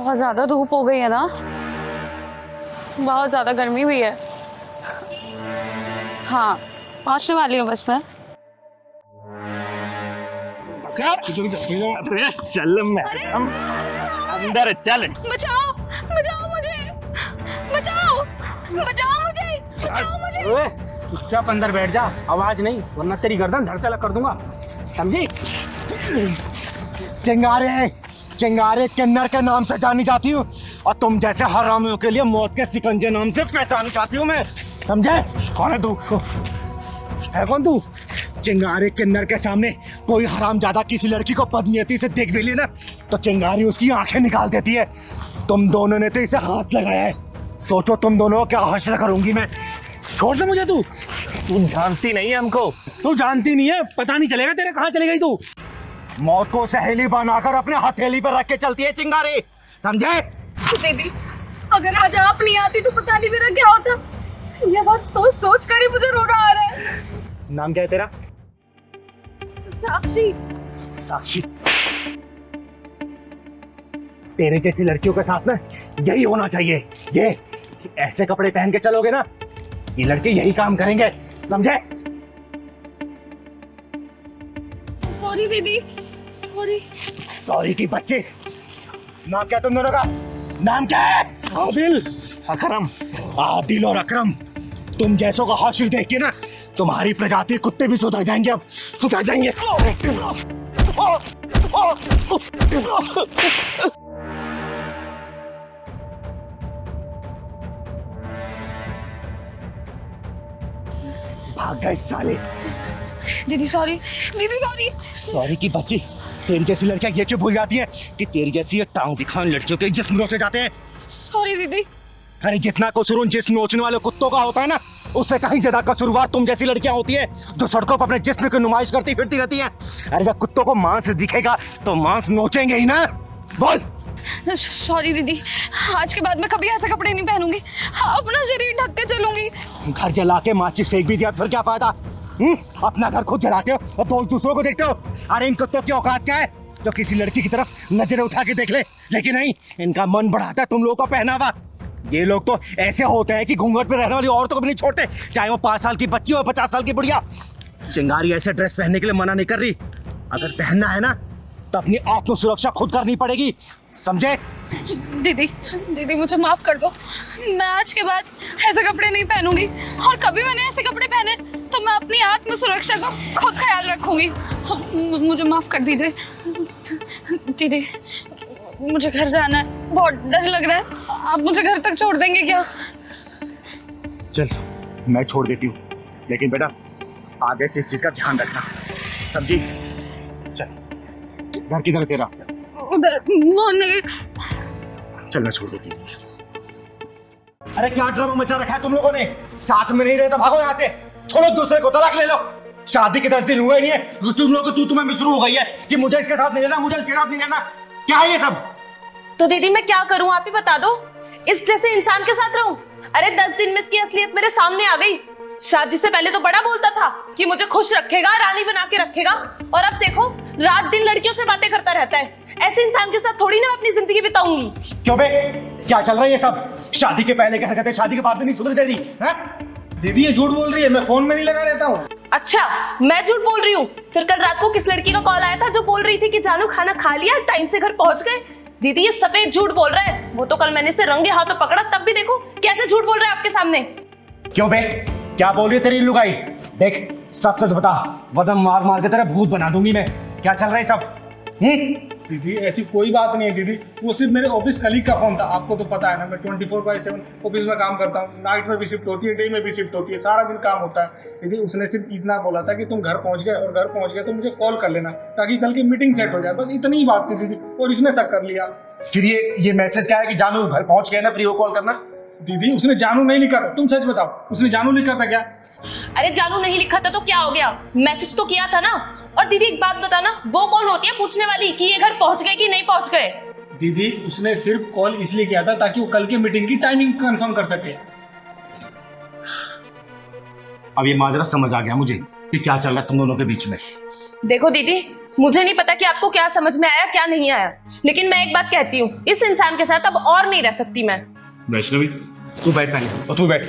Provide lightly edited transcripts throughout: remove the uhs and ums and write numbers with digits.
बहुत ज्यादा धूप हो गई है ना, बहुत ज्यादा गर्मी भी है। हाँ, पहुंचने वाली हूँ बस मैं। चल मैं अंदर चल। बचाओ बचाओ मुझे, बचाओ बचाओ मुझे, बचाओ मुझे। चुपचाप अंदर बैठ जा, आवाज नहीं वरना तेरी गर्दन धड़ से अलग कर दूंगा, समझी? चिंगारे चिंगारे किन्नर के नाम से जानी जाती हूँ और तुम जैसे हरामियों के लिए मौत के सिकंजे नाम से पहचानी जाती हूँ मैं, समझे? कौन है तू? है कौन तू? चिंगारे किन्नर के सामने कोई हरामजादा किसी लड़की को बदनीयती से देख भी ले ना तो चिंगारी उसकी आंखें निकाल देती है। तुम दोनों ने तो इसे हाथ लगाया है, सोचो तुम दोनों को क्या हश्र करूंगी मैं। छोड़ दे मुझे, तू जानती नहीं है हमको। तू जानती नहीं है, पता नहीं चलेगा तेरे कहाँ चली गई तू। मौत को सहेली बनाकर अपने हथेली पर रख के चलती है चिंगारी, समझे? दीदी, अगर आज आप नहीं आती तो पता नहीं मेरा क्या होता। ये बात सोच सोच कर ही मुझे रोना आ रहा है। नाम क्या है तेरा? साक्षी। साक्षी, तेरे जैसी लड़कियों के साथ में यही होना चाहिए। ये ऐसे कपड़े पहन के चलोगे ना, ये लड़के यही काम करेंगे, समझे? सॉरी दीदी, सॉरी। सॉरी की बच्चे। नाम क्या तुम दोनों का? नाम क्या है? आदिल, अकरम। आदिल और अकरम, तुम जैसों का हाशिर देख के ना तुम्हारी प्रजाति कुत्ते भी सुधर जाएंगे, अब सुधर जाएंगे। भाग गए साले। दीदी सॉरी, दीदी सॉरी। सॉरी की बच्ची, तेरी जैसी लड़कियां ये क्यों भूल जाती है कि तेरी जैसी ये टांग दिखाने लड़कियों के जिस्म नोचे जाते हैं। सॉरी दीदी। अरे जितना कसूर जिस्म नोचने वाले कुत्तों का होता है ना, उससे कहीं ज्यादा कसूरवार तुम जैसी लड़कियां होती है जो सड़कों पर अपने जिस्म की नुमाइश करती फिरती रहती हैं। अरे जब कुत्तों को मांस दिखेगा तो मांस नोचेंगे ही ना। बोल। सॉरी दीदी, आज के बाद मैं कभी ऐसे कपड़े नहीं पहनूंगी, अपना शरीर ढक के चलूंगी। घर जला के माचिस फेंक भी दिया फिर क्या फायदा? अपना घर खुद जलाते हो और दोस्त दूसरों को देखते हो। अरे इन कुत्तों की औकात क्या है जो किसी लड़की की तरफ नजरें उठा के देख ले, लेकिन नहीं, इनका मन बढ़ाता है तुम लोगों का पहनावा। ये लोग तो ऐसे होते हैं कि घूंघट पे रहने वाली औरतों को भी नहीं छोड़ते, चाहे वो 5 साल की बच्ची हो 50 साल की बुढ़िया। चिंगारी ऐसे ड्रेस पहनने के लिए मना नहीं कर रही, अगर पहनना है ना तो अपनी आत्म सुरक्षा खुद करनी पड़ेगी, समझे? दीदी, दीदी मुझे माफ कर दो, मैं आज के बाद ऐसे कपड़े नहीं पहनूंगी और कभी मैंने ऐसे कपड़े पहने तो मैं अपनी आत्म सुरक्षा का खुद ख्याल रखूंगी। मुझे माफ कर दीजिए दीदी, मुझे घर जाना है, बहुत डर लग रहा है। आप मुझे घर तक छोड़ देंगे क्या? चल मैं छोड़ देती हूँ, लेकिन बेटा आगे से इस चीज का ध्यान रखना, समझी? चल, घर किधर है तेरा? उधर मोहन। चल मैं छोड़ देती हूँ। अरे क्या ड्रामा मचा रखा है तुम लोगों ने? साथ में नहीं रहे तो भागो यहाँ से, छोड़ो, दूसरे को तलाक ले लो। शादी के 10 दिन हुए नहीं है, तुम लोग को तुम्हें भी शुरू हो गई है कि मुझे इसके साथ नहीं रहना, मुझे इसके साथ नहीं रहना। क्या है ये सब? तो दीदी मैं क्या करूं, आप ही बता दो। इस जैसे इंसान के साथ रहूं? अरे 10 दिन में इसकी असलियत मेरे सामने आ गई। शादी से पहले तो बड़ा बोलता था कि मुझे खुश रखेगा, रानी बना के रखेगा, और अब देखो रात दिन लड़कियों से बातें करता रहता है। ऐसे इंसान के साथ थोड़ी ना मैं अपनी जिंदगी बिताऊंगी। क्यों बे, क्या चल रहा है ये सब? शादी के पहले की हरकतें शादी के बाद में नहीं सुधर दे रही है? दीदी ये झूठ बोल रही है, मैं फोन में नहीं लगा रहता हूँ। अच्छा, मैं झूठ बोल रही हूँ? फिर कल रात को किस लड़की का कॉल आया था जो बोल रही थी कि जानू खाना खा लिया, टाइम से घर पहुंच गए? दीदी ये सफेद झूठ बोल रहा है। वो तो कल मैंने इसे रंगे हाथों पकड़ा, तब भी देखो कैसे झूठ बोल रहा है आपके सामने। क्यों बे, क्या बोल रही है तेरी लुगाई? देख सच सच बता, वरना मार मार के तेरा भूत बना दूंगी मैं। क्या चल रहा है सब? दीदी ऐसी कोई बात नहीं है दीदी, वो सिर्फ मेरे ऑफिस कलीग का फोन था। आपको तो पता है ना, मैं 24/7 ऑफिस में काम करता हूँ, नाइट में भी शिफ्ट होती है, डे में भी शिफ्ट होती है, सारा दिन काम होता है। दीदी उसने सिर्फ इतना बोला था कि तुम घर पहुँच गए, और घर पहुँच गए तो मुझे कॉल कर लेना ताकि कल की मीटिंग सेट हो जाए, बस इतनी ही बात थी दीदी, और इसने शक कर लिया। फिर ये मैसेज क्या है कि जानू घर पहुंच गए ना, फ्री हो कॉल करना? दीदी उसने जानू नहीं लिखा था, तुम सच बताओ, उसने जानू लिखा था क्या? अरे जानू नहीं लिखा था तो क्या हो गया, मैसेज तो किया था ना। और दीदी एक बात बताना, वो कौन होती है पूछने वाली कि ये घर पहुंच गए कि नहीं पहुंच गए? दीदी उसने सिर्फ कॉल इसलिए किया था ताकि वो कल की मीटिंग की टाइमिंग कंफर्म कर सके। अब ये माजरा समझ आ गया मुझे कि क्या चल रहा है तुम दोनों के बीच में। देखो दीदी, मुझे नहीं पता कि आपको क्या समझ में आया क्या नहीं आया, लेकिन मैं एक बात कहती हूँ, इस इंसान के साथ अब और नहीं रह सकती मैं। वैष्णवी तू बैठ पहले, और तू बैठ।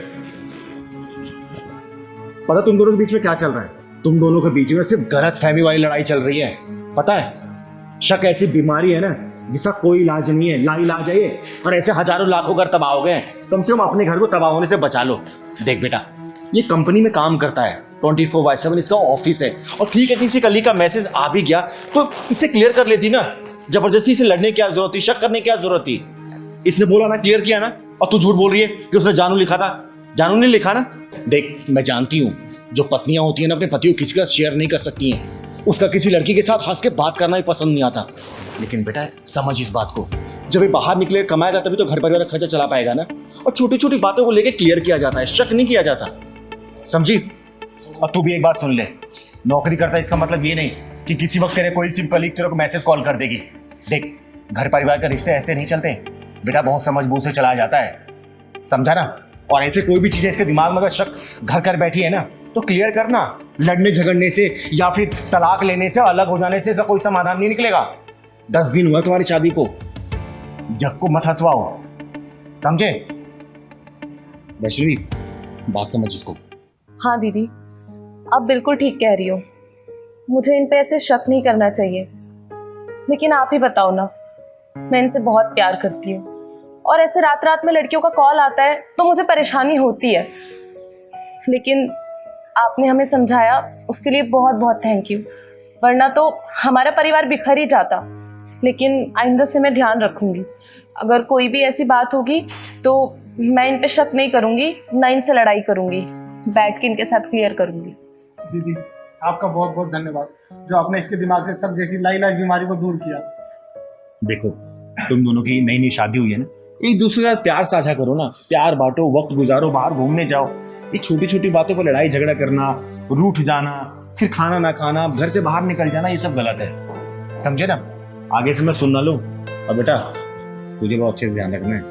पता तुम दोनों के बीच में क्या चल रहा है? तुम दोनों के बीच में सिर्फ गलत फहमी वाली लड़ाई चल रही है। पता है, शक ऐसी बीमारी है ना जिसका कोई इलाज नहीं है, लाइलाज है ये। और ऐसे हजारों लाखों घर तबाह हो गए, कम से कम अपने घर को तबाह होने से बचा लो। देख बेटा, ये कंपनी में काम करता है, 24/7 इसका ऑफिस है। और ठीक है, किसी कली का मैसेज आ भी गया तो इसे क्लियर कर लेती ना। जबरदस्ती से लड़ने की क्या जरूरत थी, शक करने की क्या जरूरत थी? इसने बोला ना, क्लियर किया ना, और तू झूठ बोल रही है कि उसने जानू लिखा था। जानू नहीं लिखा ना। देख, मैं जानती हूँ जो पत्नियां होती हैं ना अपने पति को किसी का शेयर नहीं कर सकती हैं। उसका किसी लड़की के साथ हंस के बात करना भी पसंद नहीं आता। लेकिन बेटा समझ इस बात को, जब ये बाहर निकले कमाएगा तभी तो घर परिवार का खर्चा चला पाएगा ना। और छोटी छोटी बातों को लेकर क्लियर किया जाता है, शक नहीं किया जाता, समझी? और तू भी एक बात सुन ले, नौकरी करता है इसका मतलब ये नहीं कि किसी वक्त तेरे कोई सी कलीग तेरे को मैसेज कॉल कर देगी। देख, घर परिवार के रिश्ते ऐसे नहीं चलते बेटा, बहुत समझ बूझ से चला जाता है, समझा ना? और ऐसे कोई भी चीज़ इसके दिमाग में अगर शक घर कर बैठी है ना तो क्लियर करना। लड़ने झगड़ने से या फिर तलाक लेने से, अलग हो जाने से इसका कोई समाधान नहीं निकलेगा। 10 दिन हुआ तुम्हारी शादी को, जग को मत हंसवाओ, समझे? वैष्णवी बात समझ इसको। हाँ दीदी, आप बिल्कुल ठीक कह रही हो, मुझे इन पे ऐसे शक नहीं करना चाहिए। लेकिन आप ही बताओ ना, मैं इनसे बहुत प्यार करती हूँ और ऐसे रात रात में लड़कियों का कॉल आता है तो मुझे परेशानी होती है। लेकिन आपने हमें समझाया, उसके लिए बहुत बहुत थैंक यू, वरना तो हमारा परिवार बिखर ही जाता। लेकिन आइंदा से मैं ध्यान रखूंगी, अगर कोई भी ऐसी बात होगी तो मैं इन पे शक नहीं करूंगी, ना इनसे लड़ाई करूंगी, बैठ के इनके साथ क्लियर करूंगी। दीदी आपका बहुत बहुत धन्यवाद, जो आपने इसके दिमाग से सब जैसी लाइलाज बीमारी को दूर किया। देखो, तुम दोनों की नई नई शादी हुई है ना, एक दूसरे का प्यार साझा करो ना, प्यार बांटो, वक्त गुजारो, बाहर घूमने जाओ। ये छोटी छोटी बातों पर लड़ाई झगड़ा करना, रूठ जाना, फिर खाना ना खाना, घर से बाहर निकल जाना, ये सब गलत है, समझे ना? आगे से मैं सुन ना लूं। और बेटा तुझे बहुत अच्छे से ध्यान रखना है,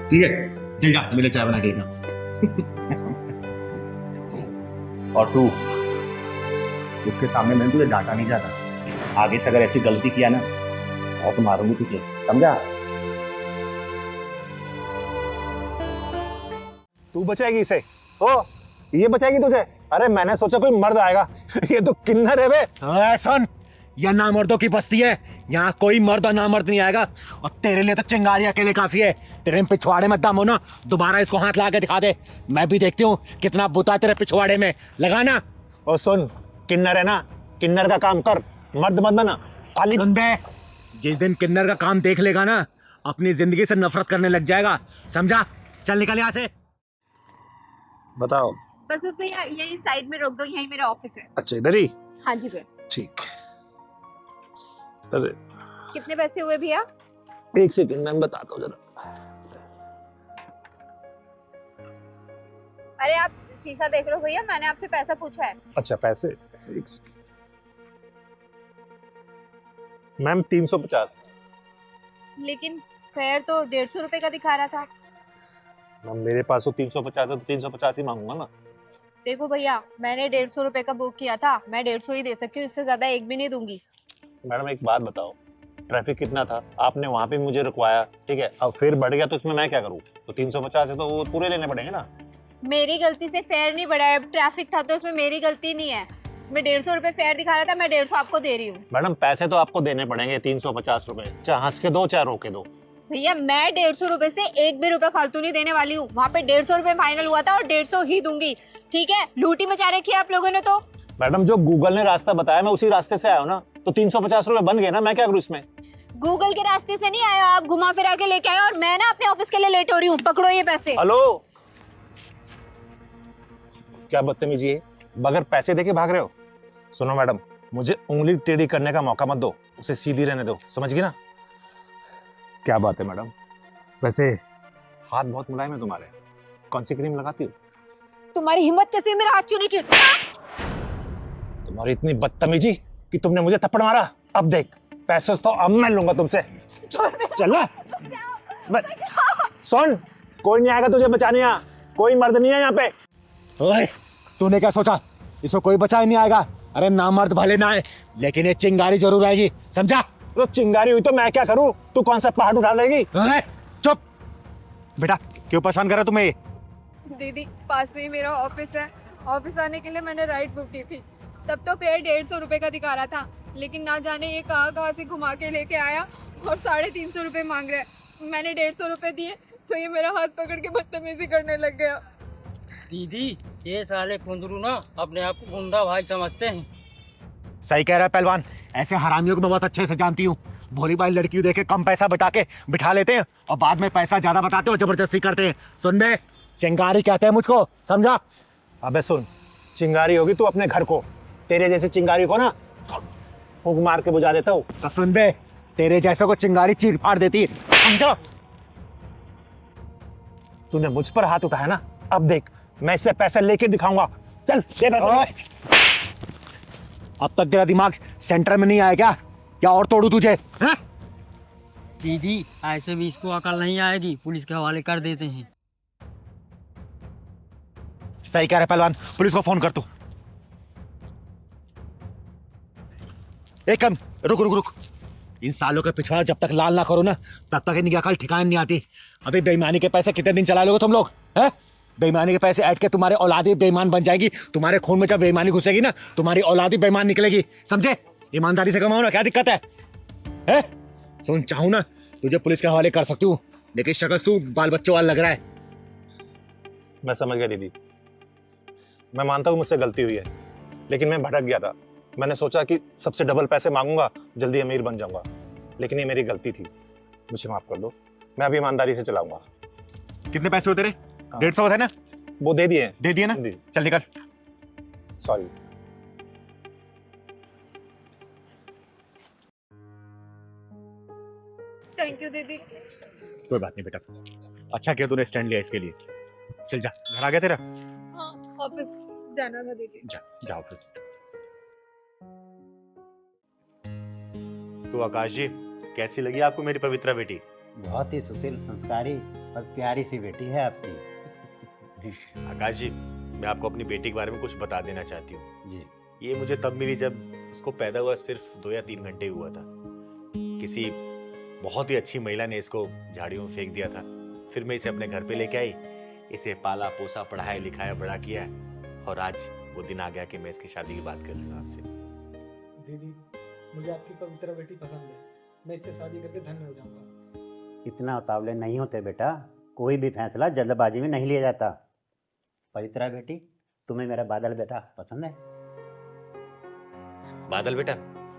ठीक है? चल जा, मेरे चाय बना के लेना। और तू, उसके सामने मैंने तुझे डांटा नहीं चाहता, आगे से अगर ऐसी गलती किया ना और तो मारूंगी तुझे, समझा? तू बचाएगी इसे? ओ, ये बचाएगी तुझे? अरे मैंने सोचा कोई मर्द आएगा, ये तो किन्नर है बे। सुन, यह नामर्दों की बस्ती है, यहाँ कोई मर्द और नामर्द नहीं आएगा। और तेरे लिए तो चिंगारी अकेले काफी है। तेरे पिछवाड़े में दम हो ना, दोबारा इसको हाथ लगा के दिखा दे, मैं भी देखती हूँ कितना बुता तेरे पिछवाड़े में, लगाना। ओ सुन, किन्नर है ना, किन्नर का काम कर, मर्द मत बना। खाली सुन बे, जिस दिन किन्नर का काम देख लेगा ना, अपनी जिंदगी से नफरत करने लग जाएगा, समझा? चल निकल यहाँ से। बताओ। बस उस भैया यही साइड में रोक दो, यही मेरा ऑफिस है। अच्छा इधर ही? हाँ जी भैया। ठीक। अरे कितने पैसे हुए भैया? एक सेकंड मैं बताता हूँ जरा। अरे आप शीशा देख रहे हो भैया, मैंने आपसे पैसा पूछा है। अच्छा पैसे, एक सेकंड मैम, 350। लेकिन फेयर तो 150 रुपए का दिखा रहा था। मैम मेरे पास तो 350 है तो 350 ही मांगूंगा ना। देखो भैया, मैंने 150 रुपए का बुक किया था, मैं 150 ही दे सकती हूँ, इससे ज्यादा एक भी नहीं दूंगी। मैडम एक बात बताओ, ट्रैफिक कितना था, आपने वहाँ पे मुझे रुकवाया, ठीक है, अब फिर बढ़ गया तो इसमें मैं क्या करूँ? तो 350 है तो वो पूरे लेने पड़ेंगे ना। मेरी गलती से फेयर नहीं बढ़ा है, ट्रैफिक था तो इसमें मेरी गलती नहीं है। मैं 150 रुपए फेयर दिखा रहा था, मैं 150 आपको दे रही हूँ। मैडम पैसे तो आपको देने पड़ेंगे 350 रुपए, चाहे हंस के दो चाहे रोके दो। भैया मैं 150 रुपए से एक भी रुपए फालतू नहीं देने वाली हूँ, वहाँ पे 150 रुपए फाइनल हुआ था और 150 ही दूंगी, ठीक है? लूटी मचा रखी है आप लोगों ने तो। मैडम जो गूगल ने रास्ता बताया मैं उसी रास्ते से आया हूँ ना, तो 350 रुपए बन गए ना, मैं क्या करूँ इसमें? गूगल के रास्ते से नहीं आया, आप घुमा फिरा के लेके आए और मैं ना अपने ऑफिस के लिए लेट हो रही हूँ, पकड़ो ये पैसे। हेलो, क्या बदतमीजी है, बगैर पैसे देके भाग रहे हो? सुनो मैडम, मुझे उंगली टेढ़ी करने का मौका मत दो, उसे सीधी रहने दो, समझ गई ना? क्या बात है मैडम, वैसे हाथ बहुत मुलायम है तुम्हारे, कौन सी क्रीम लगाती हो? तुम्हारी हिम्मत कैसे मेरा हाथ छूने की? तुम्हारी इतनी बदतमीजी कि तुमने मुझे थप्पड़ मारा। अब देख, पैसे तो अब मैं लूंगा तुमसे। चल ना, सुन, कोई नहीं आएगा तुझे बचाने, यहाँ कोई मर्द नहीं है यहाँ पे। ओए, तूने क्या सोचा इसको कोई बचा ही नहीं आएगा? अरे नामर्द भले ना है, लेकिन ये चिंगारी जरूर आएगी, समझा? तो चिंगारी हुई तो मैं क्या करूं? तू कौन सा पहाड़ उठा लेगी? चुप बेटा, क्यों परेशान कर रहा तुम्हें ये? दीदी पास में ही मेरा ऑफिस है, ऑफिस आने के लिए मैंने राइड बुक की थी। तब तो फेयर 150 रुपए का दिखा रहा था, लेकिन ना जाने ये कहाँ से घुमा के लेके आया और 350 रुपए मांग रहा है। मैंने 150 रुपए दिए तो ये मेरा हाथ पकड़ के बदतमीजी करने लग गया। दीदी ये साले कुंदरू ना अपने आप को गुंडा भाई समझते हैं। सही कह रहा है पहलवान, ऐसे हरामियों को मैं बहुत अच्छे से जानती हूँ। भोली भाई लड़की देखे कम पैसा बता के बिठा लेते हैं और बाद में पैसा ज्यादा बताते हो, जबरदस्ती करते हैं। सुन बे, चिंगारी कहते हैं मुझको, समझा? अबे सुन, चिंगारी होगी तू अपने घर को, तेरे जैसे चिंगारी को ना फूंक मार के बुझा देता हूँ। तो सुन बे, तेरे जैसे को चिंगारी चीर फाड़ देती है, समझा? तूने मुझ पर हाथ उठाया ना, अब देख मैं इससे पैसे लेके दिखाऊंगा। चल दे पैसे। अब तक तेरा दिमाग सेंटर में नहीं आया क्या? क्या और तोड़ू तुझे? हाँ? दीदी ऐसे भी इसको अकल नहीं आएगी, पुलिस के हवाले कर देते हैं। सही कह रहा है पहलवान, पुलिस को फोन कर तू। एक कम रुक रुक रुक, इन सालों के पिछवाड़ा जब तक लाल ना करो ना, तब तक इनकी अकल ठिकाने नहीं आती। अभी बेईमानी के पैसे कितने दिन चला लोगे तुम लोग? हैं? बेईमानी के पैसे ऐड के तुम्हारे औलादी बेईमान बन जाएगी। तुम्हारे खून में जब बेईमानी घुसेगी ना, तुम्हारी औलादी बेईमान निकलेगी, समझे? ईमानदारी से कमाओ ना, क्या दिक्कत है? सुन, चाहूं ना तुझे पुलिस के हवाले कर सकती हूँ, लेकिन शक्ल तू बाल बच्चों वाला लग रहा है। मैं समझ गया दीदी, मैं मानता हूँ मुझसे गलती हुई है, लेकिन मैं भटक गया था। मैंने सोचा कि सबसे डबल पैसे मांगूंगा, जल्दी अमीर बन जाऊंगा, लेकिन ये मेरी गलती थी, मुझे माफ कर दो। मैं अभी ईमानदारी से चलाऊंगा। कितने पैसे होते रे? 150 है ना? वो दे दिए। दे दिए ना? चल निकल। सॉरी। थैंक यू दीदी। कोई बात नहीं बेटा, अच्छा किया तूने स्टैंड लिया इसके लिए। चल जा, घर आ गया तेरा? हाँ, ऑफिस जाना था दीदी। जा ऑफिस। तो आकाश जी, कैसी लगी आपको मेरी पवित्रा बेटी? बहुत ही सुशील, संस्कारी और प्यारी सी बेटी है आपकी। आकाश जी, मैं आपको अपनी बेटी के बारे में कुछ बता देना चाहती हूँ। जी। ये मुझे तब मिली जब उसको पैदा हुआ सिर्फ 2 या 3 घंटे हुआ था। किसी बहुत ही अच्छी महिला ने इसको झाड़ियों में फेंक दिया था। फिर मैं इसे अपने घर पे लेके आई, इसे पाला पोसा, पढ़ाया लिखाया, बड़ा किया, और आज वो दिन आ गया कि मैं इसकी शादी की बात कर रही हूँ आपसे। दीदी मुझे आपकी पवित्रा बेटी पसंद है, मैं इससे शादी करके धन्य हो जाऊंगा। इतना उतावले नहीं होते बेटा, कोई भी फैसला जल्दबाजी में नहीं लिया जाता। पवित्रा बेटी, तुम्हें मेरा बादल बेटा पसंद है? बादल बेटा,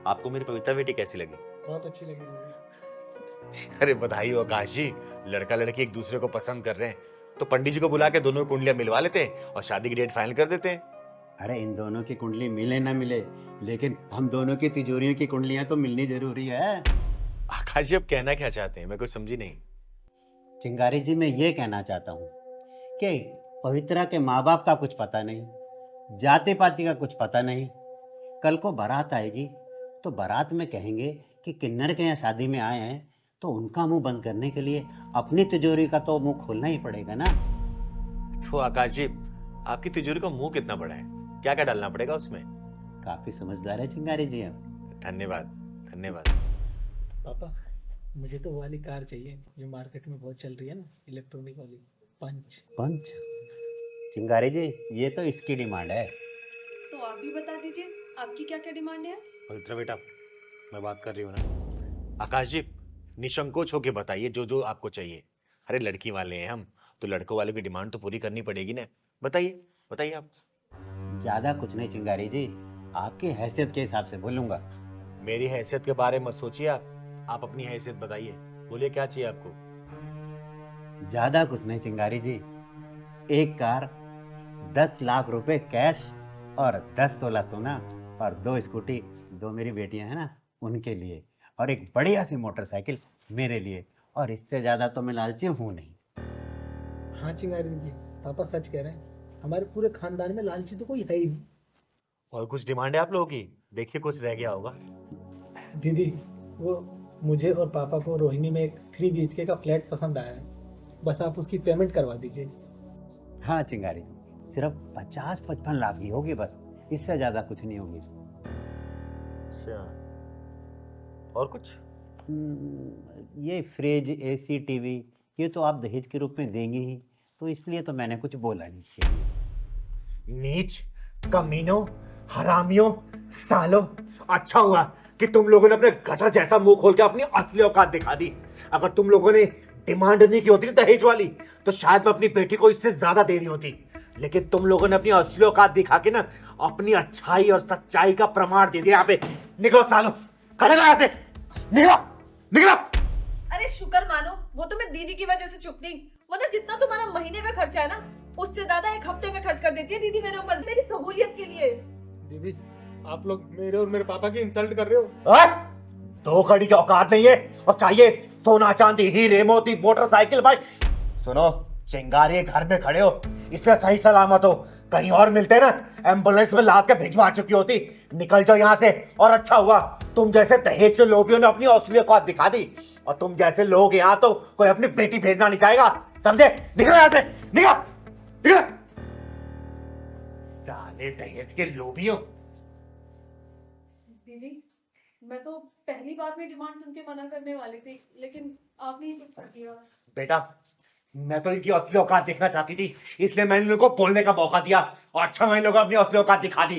आपको मेरी पवित्रा बेटी कैसी लगी? बहुत अच्छी लगी दीदी। अरे बधाई हो आकाश जी, लड़का लड़की एक दूसरे को पसंद कर रहे हैं, तो पंडित जी को बुला के दोनों कुंडलियां मिलवा लेते हैं और शादी की डेट फाइनल कर देते हैं। अरे इन दोनों की कुंडली मिले ना मिले, लेकिन हम दोनों की तिजोरियों की कुंडलियां तो मिलनी जरूरी है। आकाश जी, अब कहना क्या चाहते हैं? मैं कुछ समझी नहीं। चिंगारी जी, मैं ये कहना चाहता हूँ कि पवित्रा के माँ बाप का कुछ पता नहीं, जाति पाति का कुछ पता नहीं। कल को बारात आएगी तो बारात में कहेंगे कि किन्नर के यहाँ शादी में आए हैं, तो उनका मुंह बंद करने के लिए अपनी तिजोरी का तो मुंह खोलना ही पड़ेगा ना। तो आकाश जी, आपकी तिजोरी का मुंह कितना बड़ा है? क्या क्या डालना पड़ेगा उसमें? काफी समझदार है चिंगारी जी आप। धन्यवाद धन्यवाद। पापा मुझे तो वो वाली कार चाहिए जो मार्केट में बहुत चल रही है ना, इलेक्ट्रॉनिक वाली, पंच। चिंगारी जी, ये तो इसकी डिमांड है। तो आप भी बता दीजिए, आपकी क्या क्या डिमांड है? पवित्रा बेटा, मैं बात कर रही हूँ ना। आकाश जी, निसंकोच होके बताइए जो जो आपको चाहिए। अरे लड़की वाले हैं हम, तो लड़कों वालों की डिमांड तो पूरी करनी पड़ेगी ना। बताइए बताइए आप। ज्यादा कुछ नहीं चिंगारी जी, आपकी हैसियत के हिसाब से बोलूंगा। मेरी हैसियत के बारे में मत सोचिए आप अपनी हैसियत बताइए। बोलिए क्या चाहिए आपको? ज्यादा कुछ नहीं चिंगारी जी, एक कार, 10 लाख रुपए कैश और 10 तोला सोना और 2 स्कूटी, 2 मेरी बेटियां हैं ना उनके लिए, और एक बढ़िया सी मोटरसाइकिल मेरे लिए, और इससे ज्यादा तो मैं लालची हूँ नहीं। हाँ चिंगारी जी, पापा सच कह रहे हैं, हमारे पूरे खानदान में लालची तो कोई है ही नहीं। और कुछ डिमांड है आप लोगों की? देखिए कुछ रह गया होगा। दीदी वो मुझे और पापा को रोहिणी में एक 3 BHK का फ्लैट पसंद आया है, बस आप उसकी पेमेंट करवा दीजिए। हाँ चिंगारी, सिर्फ 50-55 लाख ही होगी बस, इससे ज्यादा कुछ नहीं होगी। अच्छा, और कुछ? ये फ्रिज, एसी, टीवी ये तो आप दहेज के रूप में देंगे ही, तो इसलिए तो मैंने कुछ बोला नहीं चाहिए। नीच, कमीनों, हरामियों, सालों, अच्छा हुआ कि तुम लोगों ने अपने गटर जैसा मुंह खोल के अपनी असली औकात दिखा दी। अगर तुम लोगों ने डिमांड नहीं की होती ना दहेज वाली, तो शायद मैं अपनी बेटी को इससे ज्यादा दे रही होती। लेकिन तुम लोगों ने अपनी असली औकात दिखा के ना अपनी अच्छाई और सच्चाई का प्रमाण दे दिया। यहाँ पे निकलो सालों, खड़े रहो यहाँ से, निकलो, निकलो। अरे शुक्र मानो, वो तो मैं दीदी की वजह से चुप नहीं, वरना जितना तुम्हारा महीने का खर्चा है ना, उससे ज्यादा एक हफ्ते में खर्च कर देती है दीदी मेरे ऊपर, मेरी सहूलियत के लिए। दीदी आप लोग मेरे और मेरे पापा की इंसल्ट कर रहे हो। दो कड़ी की औकात नहीं है, और चाहिए सोना चांदी हीरे मोती मोटरसाइकिल बाइक। सुनो चिंगारी, घर में खड़े हो इसलिए सही सलामत हो, कहीं और मिलते ना एम्बुलेंस में लाद के भिजवा चुकी होती। निकल जाओ यहाँ से। और अच्छा हुआ तुम जैसे दहेज के लोभियों ने अपनी असली औकात दिखा दी, और तुम जैसे लोग यहाँ तो कोई अपनी बेटी भेजना नहीं चाहेगा, समझे? निकलो यहाँ से, निकलो, निकलो। डाले दहेज के लोभियों। दीदी मैं तो पहली बार में डिमांड सुन के मना करने वाली थी, लेकिन आपने ही चुप कर दिया। बेटा मैं तो इनकी असली औकात देखना चाहती थी, इसलिए मैंने इनको बोलने का मौका दिया, और अच्छा मैंने लोगों अपनी असली औकात दिखा दी।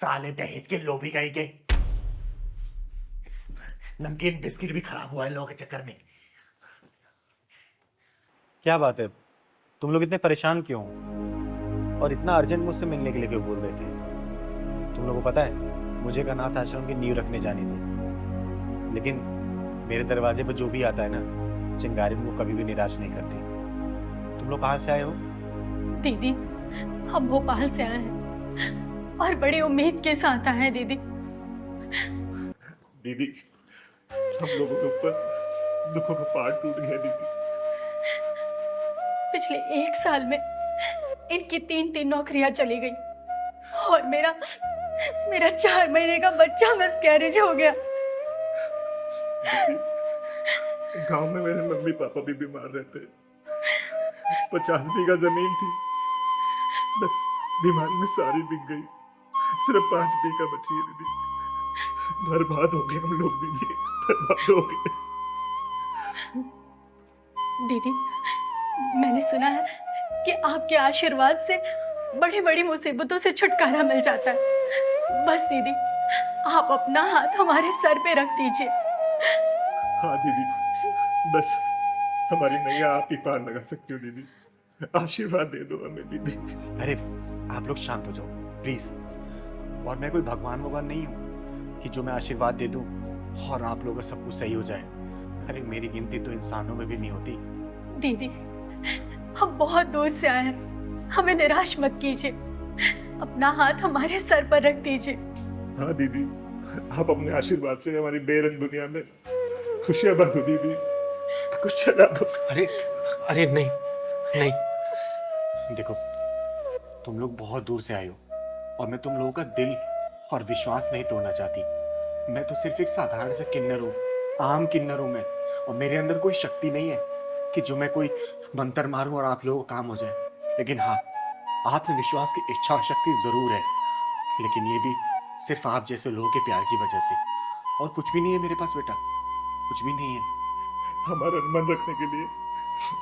साले दहेज के लोभी गई के। नमकीन बिस्किट भी खराब हुआ है लोगों के चक्कर में। क्या बात है, तुम लोग इतने परेशान क्यों हो? और इतना अर्जेंट मुझसे मिलने के लिए क्यों बोल रहे थे? तुम लोगों को पता है मुझे एक अनाथ आश्रम की नींव रखने जानी थी, लेकिन मेरे दरवाजे पर जो भी आता है ना, चिंगारी मुझको कभी भी निराश नहीं करती। तुम लोग कहाँ से आए हो? दीदी हम भोपाल से आए हैं और बड़ी उम्मीद के साथ आए हैं। दीदी दीदी हम लोगों के ऊपर दुखों का पहाड़ टूट गया दीदी। पिछले 1 साल में इनकी 3 नौकरियां चली गई, और मेरा 4 महीने का बच्चा मिसकैरेज हो गया। गांव में मेरे मम्मी पापा भी बीमार रहते, 50 बीघा जमीन थी, बस बीमारी में सारी बिक गई, सिर्फ 5 बीघा बची है दीदी। बर्बाद हो गए हम लोग दीदी, बर्बाद हो गए। दीदी मैंने सुना है कि आपके आशीर्वाद से बड़ी बड़ी मुसीबतों से छुटकारा मिल जाता है। बस दीदी आप अपना हाथ हमारे सर पे रख दीजिए। हाँ दीदी, बस हमारी नैया आप ही पार लगा सकती हो दीदी, आशीर्वाद दे दो हमें दीदी। अरे आप लोग शांत हो जाओ प्लीज। और मैं कोई भगवान नहीं हूँ कि जो मैं आशीर्वाद दे दूं और आप लोगों का सब कुछ सही हो जाए। अरे मेरी गिनती तो इंसानों में भी नहीं होती। दीदी हम बहुत दूर से आए हैं, हमें निराश मत कीजिए, अपना हाथ हमारे सर पर रख दीजिए। हाँ दीदी, आप अपने आशीर्वाद से हमारी बेरंग दुनिया में खुशियां भर दो दीदी, कुछ चला दो। अरे नहीं नहीं, देखो तुम लोग बहुत दूर से आए हो, और मैं तुम लोगों का दिल और विश्वास नहीं तोड़ना चाहती। मैं तो सिर्फ एक साधारण सा किन्नर हूँ, आम किन्नर हूँ मैं, और मेरे अंदर कोई शक्ति नहीं है कि जो मैं कोई मंत्र मारूं और आप लोगों को काम हो जाए। लेकिन हाँ, आत्मविश्वास की इच्छा शक्ति जरूर है, लेकिन ये भी सिर्फ आप जैसे लोगों के प्यार की वजह से, और कुछ भी नहीं है मेरे पास बेटा, कुछ भी नहीं है। हमारा मन रखने के लिए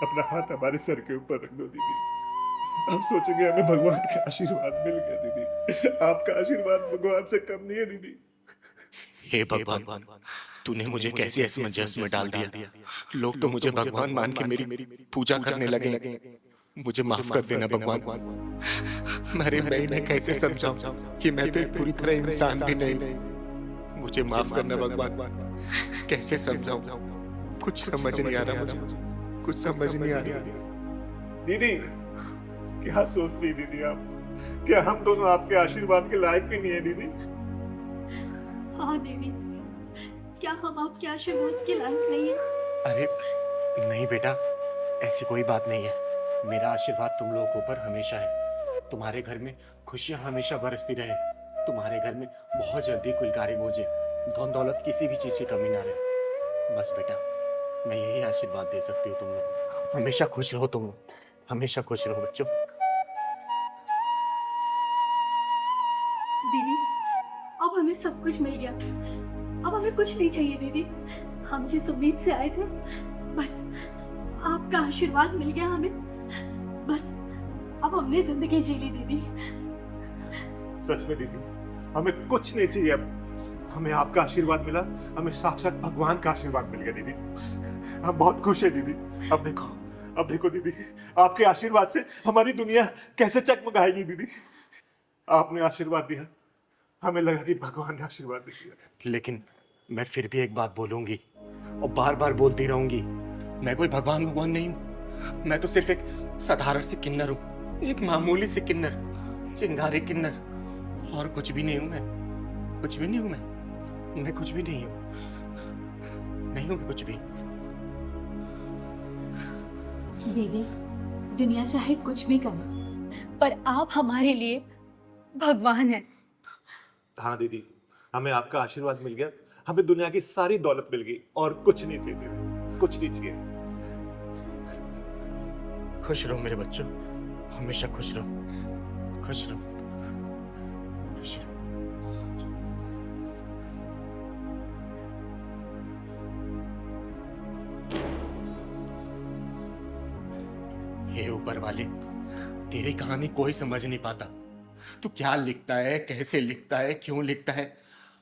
अपना हाथ हमारे सर के ऊपर रख दो दीदी, आप सोचेंगे हमें भगवान का आशीर्वाद मिल गया दीदी। आपका आशीर्वाद भगवान से कम नहीं है दीदी। हे भगवान, तूने मुझे कैसे असमंजस में डाल दिया। लोग तो मुझे भगवान मान के मेरी पूजा करने लगे। मुझे माफ कर देना भगवान। मैं इन्हें कैसे समझाऊं कि मैं तो एक पूरी तरह इंसान भी नहीं। मुझे माफ करना भगवान, कैसे समझाऊं, कुछ समझ नहीं आ रहा मुझे, कुछ समझ नहीं आ रहा। दीदी क्या सोच रही दीदी आप? क्या हम दोनों आपके आशीर्वाद के लायक भी नहीं है दीदी? हाँ दीदी, क्या हम आपके आशीर्वाद के लायक नहीं हैं? अरे नहीं बेटा, ऐसी कोई बात नहीं है। मेरा आशीर्वाद तुम लोगों के ऊपर हमेशा है। तुम्हारे घर में खुशियां हमेशा बरसती रहे, तुम्हारे घर में बहुत जल्दी कुलकारी गूंजे, धन दौलत किसी भी चीज की कमी ना रहे। बस बेटा मैं यही आशीर्वाद दे सकती हूँ तुम लोग। हमेशा खुश रहो तुम लोग, हमेशा खुश रहो बच्चों। दीदी अब हमें सब सब कुछ मिल गया। अब हमें कुछ नहीं चाहिए दीदी। हम जिस उम्मीद से आए थे, बस आपका आशीर्वाद मिल गया हमें। बस अब हमने जिंदगी जी ली दीदी। सच में दीदी, हमें कुछ नहीं चाहिए अब। हमें आपका आशीर्वाद मिला, हमें साक्षात भगवान का आशीर्वाद मिल गया दीदी। हम बहुत खुश है दीदी। अब देखो दीदी, आपके आशीर्वाद से हमारी दुनिया कैसे चकमकाएगी दीदी। आपने आशीर्वाद दिया, हमें लगा कि भगवान ने आशीर्वाद दिया। लेकिन मैं फिर भी एक बात बोलूंगी और बार बार बोलती रहूंगी, मैं कोई भगवान नहीं हूं। मैं तो सिर्फ एक साधारण सी किन्नर हूं, एक मामूली सी किन्नर, चिंगारी किन्नर, और कुछ भी नहीं हूं। मैं कुछ भी नहीं हूं। मैं कुछ भी नहीं हूं मैं कुछ भी। दीदी, दुनिया चाहे कुछ भी करे, पर आप हमारे लिए भगवान हैं। हाँ दीदी, हमें आपका आशीर्वाद मिल गया, हमें दुनिया की सारी दौलत मिल गई और कुछ नहीं चाहिए दीदी, कुछ नहीं चाहिए। खुश रहो मेरे बच्चों, हमेशा खुश रहो, खुश रहो, खुश रहो। हे ऊपर वाले, तेरी कहानी कोई समझ नहीं पाता। तू क्या लिखता है, कैसे लिखता है, क्यों लिखता है,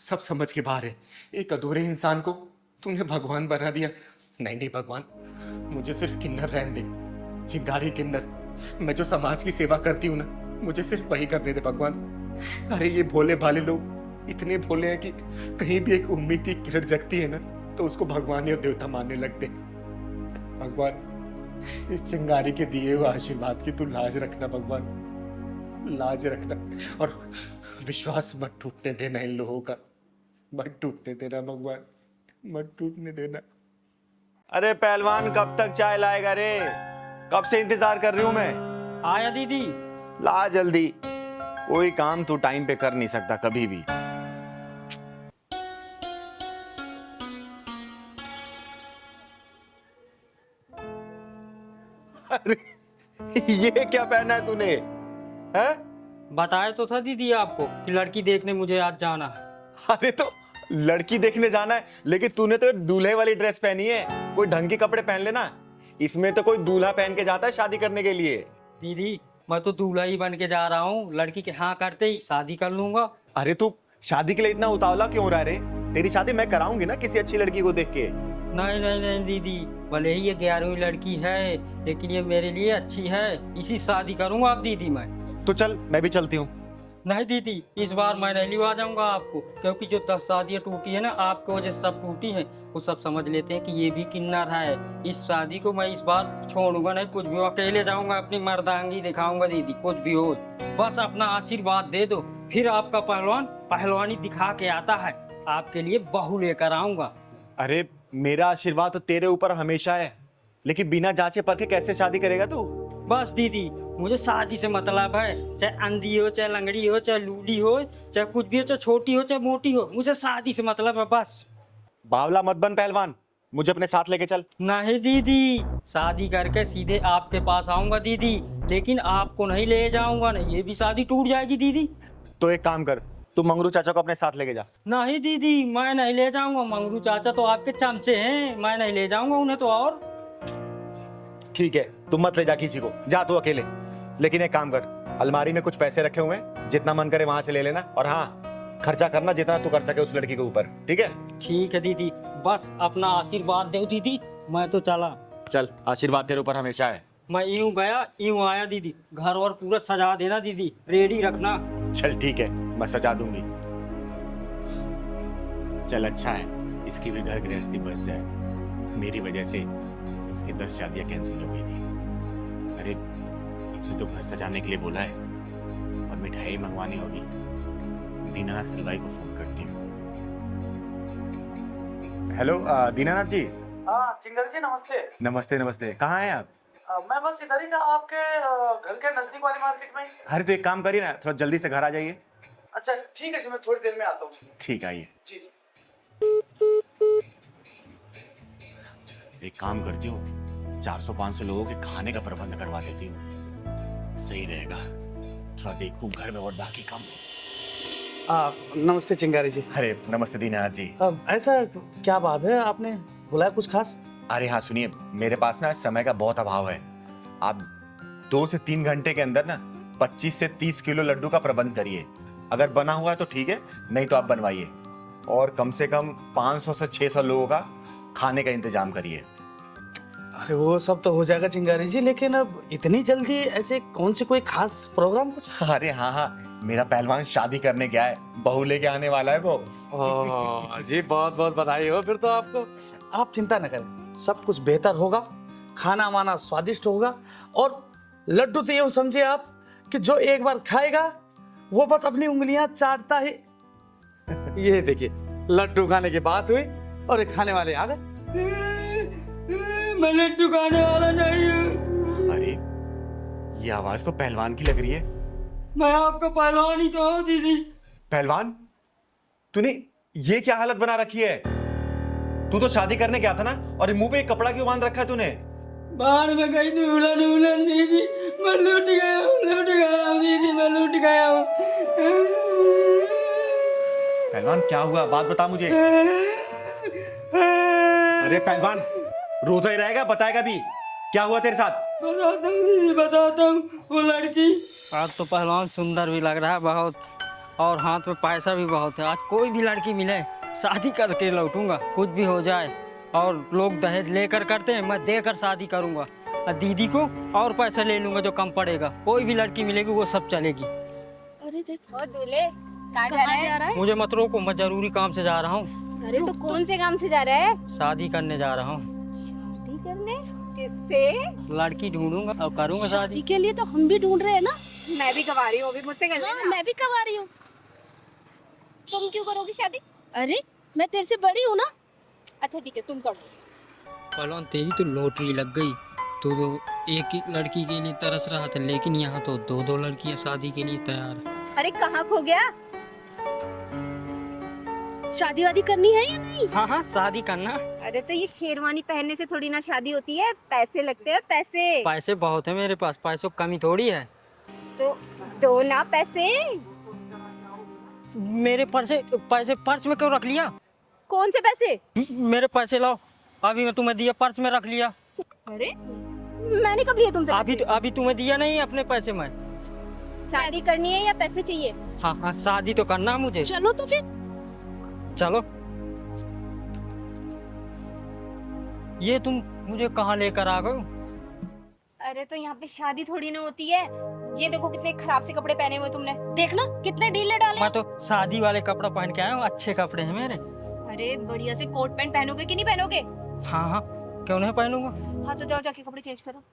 सब समझ के बाहर है। एक अधूरे इंसान को तूने भगवान बना दिया। नहीं भगवान, मुझे सिर्फ किन्नर रहने दे, चिंगारी किन्नर। मैं जो समाज की सेवा करती हूँ ना, मुझे सिर्फ वही करने दे भगवान। अरे ये भोले भाले लोग इतने भोले हैं कि कहीं भी एक उम्मीद की किरण जगती है ना, तो उसको भगवान या देवता मानने लगते। भगवान, इस चिंगारी के दिए हुए आशीर्वाद की तू लाज रखना भगवान, लाज रखना। और विश्वास मत टूटने देना इन लोगों का, मत टूटने देना भगवान, मत टूटने देना। अरे पहलवान, कब तक चाय लाएगा रे? कब से इंतजार कर रही हूं मैं। आया दीदी। ला जल्दी, कोई काम तू टाइम पे कर नहीं सकता कभी भी। अरे ये क्या पहना है तूने? हैं? बताया तो था दीदी आपको कि लड़की देखने मुझे आज जाना है। अरे तो लड़की देखने जाना है, लेकिन तूने तो दूल्हे वाली ड्रेस पहनी है। कोई ढंग के कपड़े पहन लेना। इसमें तो कोई दूल्हा पहन के जाता है शादी करने के लिए। दीदी, मैं तो दूल्हा ही बन के जा रहा हूँ। लड़की के हाँ करते ही शादी कर लूंगा। अरे तू शादी के लिए इतना उतावला क्यों रहा रे? तेरी शादी मैं कराऊंगी ना किसी अच्छी लड़की को देख के। नहीं नहीं नहीं दीदी, भले ही ये 11वीं लड़की है, लेकिन ये मेरे लिए अच्छी है। इसी शादी करूंगा आप दीदी मैं। तो चल, मैं भी चलती हूँ। नहीं दीदी, इस बार मैं नहीं लिवा जाऊंगा आपको, क्योंकि जो 10 शादियां टूटी है ना, आपकी वजह से सब टूटी है। वो सब समझ लेते हैं कि ये भी किन्नर है। इस शादी को मैं इस बार छोड़ूंगा नहीं। कुछ भी हो, अकेले जाऊंगा, अपनी मर्दांगी दिखाऊंगा दीदी। कुछ भी हो, बस अपना आशीर्वाद दे दो। फिर आपका पहलवान पहलवानी दिखा के आता है, आपके लिए बहू लेकर आऊंगा। अरे मेरा आशीर्वाद तो तेरे ऊपर हमेशा है, लेकिन बिना जांचे परखे कैसे शादी करेगा तू? बस दीदी, मुझे शादी से मतलब है, चाहे अंधी हो, चाहे लंगड़ी हो, चाहे लूली हो, चाहे कुछ भी हो, चाहे छोटी हो, चाहे मोटी हो, मुझे शादी से मतलब है बस। बावला मत बन पहलवान, मुझे अपने साथ लेके चल। नहीं दीदी, शादी करके सीधे आपके पास आऊंगा दीदी, लेकिन आपको नहीं ले जाऊंगा। नहीं, ये भी शादी टूट जाएगी दीदी। तो एक काम कर, तू मंगरू चाचा को अपने साथ लेके जा। नहीं दीदी, मैं नहीं ले जाऊंगा। मंगरू चाचा तो आपके चमचे हैं, मैं नहीं ले जाऊंगा उन्हें तो। और ठीक है, तू मत ले जा किसी को, जा तू अकेले। लेकिन एक काम कर, अलमारी में कुछ पैसे रखे हुए हैं, जितना मन करे वहां से ले लेना। और हाँ, खर्चा करना जितना तू कर सके उस लड़की के ऊपर, ठीक है? ठीक है दीदी, बस अपना आशीर्वाद दो दीदी, मैं तो चला। चल, आशीर्वाद तेरे ऊपर हमेशा है। मैं यूं गया यूं आया दीदी। घर और पूरा सजा देना दीदी, रेडी रखना। चल ठीक है, मैं सजा दूंगी। चल अच्छा है, इसकी भी घर गृहस्थी बच जाए। मेरी वजह से इसकी 10 शादियां कैंसिल हो गई थी। अरे इसे तो घर सजाने के लिए बोला है, और मिठाई मंगवानी होगी। दीनानाथ हलवाई को फोन करती हूँ। हेलो दीनानाथ जी। हाँ चिंगर जी, नमस्ते। नमस्ते नमस्ते, कहाँ हैं आप? मैं बस इधर ही था, आपके घर के नजदीक वाली मार्केट में। अरे तो एक काम करिए ना, थोड़ा जल्दी से घर आ जाइए। अच्छा ठीक है जी, मैं थोड़ी देर में आता हूँ। ठीक, आइए। जी जी। एक काम करती हूँ, 400-500 लोगों के खाने का प्रबंध करवा देती हूँ, सही रहेगा। थोड़ा देखूं घर में और बाकी काम। नमस्ते चिंगारी जी। अरे नमस्ते दीनानाथ जी। ऐसा क्या बात है, आपने बुलाया कुछ खास? अरे हाँ सुनिए, मेरे पास ना समय का बहुत अभाव है। आप 2 से 3 घंटे के अंदर ना 25 से 30 किलो लड्डू का प्रबंध करिए। अगर बना हुआ है तो ठीक है, नहीं तो आप बनवाइए। और कम से कम 500 से 600 लोगों का खाने का इंतजाम करिए। अरे वो सब तो हो जाएगा चिंगारी जी, लेकिन अब इतनी जल्दी ऐसे कौन से कोई खास प्रोग्राम कुछ? अरे हाँ हाँ, मेरा पहलवान शादी करने गया है, बहू लेके आने वाला है वो। जी बहुत बहुत बधाई हो फिर तो आपको। आप चिंता न करें, सब कुछ बेहतर होगा, खाना वाना स्वादिष्ट होगा। और लड्डू तो यूं समझिए आप कि जो एक बार खाएगा वो बस अपनी उंगलियां चाटता है। ये देखिए, लड्डू खाने की बात हुई और एक खाने वाले आ गए। मैं लड्डू खाने वाला नहीं हूँ। अरे ये आवाज तो पहलवान की लग रही है। मैं आपका पहलवान ही तो हूँ दीदी। पहलवान, तूने ये क्या हालत बना रखी है? तू तो शादी करने गया था ना, और मुंह पे एक कपड़ा क्यों बांध रखा है तूने? बाहर में गई थी उलन उलन दीदी, मैं लूट गया हूँ दीदी, मैं लूट गया हूँ। पहलवान क्या हुआ, बात बता मुझे। अरे पहलवान, रोता ही रहेगा, बताएगा भी क्या हुआ तेरे साथ? बताता हूँ दीदी, बताता हूँ। वो लड़की, आज तो पहलवान सुंदर भी लग रहा है बहुत, और हाथ में पैसा भी बहुत है। आज कोई भी लड़की मिले शादी करके लौटूंगा, कुछ भी हो जाए। और लोग दहेज लेकर करते हैं, मैं देकर शादी करूंगा। और दीदी को और पैसा ले लूंगा जो कम पड़ेगा। कोई भी लड़की मिलेगी वो सब चलेगी। अरे देखो दूल्हे, कहाँ जा रहा है? मुझे मत रोको, मैं जरूरी काम से जा रहा हूँ। अरे तो कौन से काम से जा रहा है? शादी करने जा रहा हूँ। शादी करने? किससे? लड़की ढूंढूंगा और करूंगा शादी। के लिए तो हम भी ढूंढ रहे हैं ना। मैं भी कवा रही हूँ, अभी मुझसे कर लेना। मैं भी कवा रही हूँ। तुम क्यों करोगी शादी? अरे मैं तेरे से बड़ी हूँ ना। अच्छा ठीक है, तुम कर दो। पहलवान तेरी तो लॉटरी लग गई। तो एक ही लड़की के लिए तरस रहा था, लेकिन यहाँ तो 2-2 लड़कियाँ शादी के लिए तैयार है। अरे कहाँ खो गया? शादी वादी करनी है या नहीं? हाँ हाँ, शादी करना। अरे तो ये शेरवानी पहनने से थोड़ी ना शादी होती है, पैसे लगते हैं पैसे। पैसे बहुत है मेरे पास, पैसों की कमी थोड़ी है। तो दो ना पैसे। मेरे पैसे पर्स में क्यों रख लिया? कौन से पैसे? मेरे पैसे लाओ, अभी मैं तुम्हें दिया, पर्स में रख लिया। अरे मैंने कब लिए तुमसे? अभी तुम्हें दिया नहीं अपने पैसे में। शादी करनी है या पैसे चाहिए? हाँ हाँ, शादी तो करना है मुझे। चलो तो फिर। चलो। ये तुम मुझे कहाँ लेकर आ गए? अरे तो यहाँ पे शादी थोड़ी ना होती है। ये देखो कितने खराब से कपड़े पहने हुए तुमने। देखना कितने ढीले डाले। मैं तो शादी वाले कपड़ा पहन के आया हूँ, अच्छे कपड़े हैं मेरे। अरे बढ़िया से कोट पैंट पहनोगे कि नहीं पहनोगे? हाँ हाँ, क्यों नहीं पहनूंगा। हाँ तो जाओ जाके कपड़े चेंज करो।